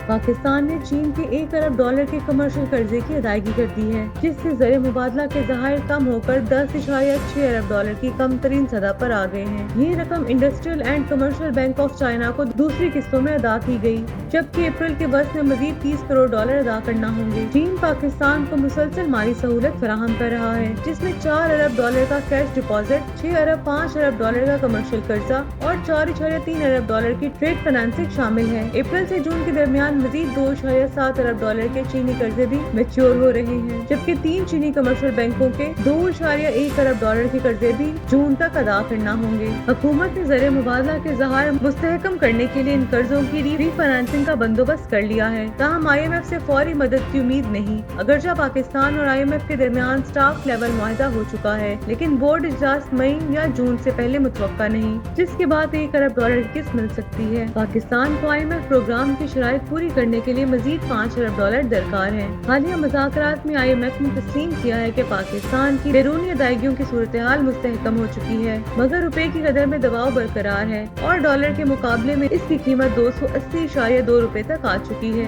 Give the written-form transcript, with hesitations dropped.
پاکستان نے چین کے $1 ارب کے کمرشل قرضے کی ادائیگی کر دی ہے، جس سے زر مبادلہ کے ذخائر کم ہو کر $10.6 ارب کی کم ترین سطح پر آ گئے ہیں۔ یہ رقم industrial and commercial bank of China کو دوسری قسطوں میں ادا کی گئی، جبکہ اپریل کے بس میں مزید $30 کروڑ ادا کرنا ہوں گے۔ چین پاکستان کو مسلسل مالی سہولت فراہم کر رہا ہے، جس میں $4 ارب کا کیش ڈپازٹ، $6.5 ارب کا کمرشل قرضہ اور $4.3 کی ٹریڈ فائنانسنگ شامل ہے۔ اپریل سے جون کے درمیان مزید $2.7 ارب کے چینی قرضے بھی میچور ہو رہے ہیں، جبکہ 3 چینی کمرشل بینکوں کے $2.1 ارب کے قرضے بھی جون تک ادا کرنا ہوں گے۔ حکومت نے زر مبادلہ کے ذخائر مستحکم کرنے کے لیے ان قرضوں کی ری فائنانسنگ کا بندوبست کر لیا ہے، تاہم IMF سے فوری مدد کی امید نہیں۔ اگرچہ پاکستان اور IMF کے درمیان اسٹاف لیول معاہدہ ہو چکا ہے، لیکن بورڈ اجلاس مئی یا جون سے پہلے متوقع نہیں، جس کے بعد $1 ارب کی قسط مل سکتی ہے۔ پاکستان کو IMF پروگرام کی شرائط پوری کرنے کے لیے مزید $5 ارب درکار ہے۔ حالیہ مذاکرات میں IMF نے تسلیم کیا ہے کہ پاکستان کی بیرونی ادائیگیوں کی صورتحال مستحکم ہو چکی ہے، مگر روپے کی قدر میں دباؤ برقرار ہے اور ڈالر کے مقابلے میں اس کی قیمت $280.2 تک آ چکی ہے۔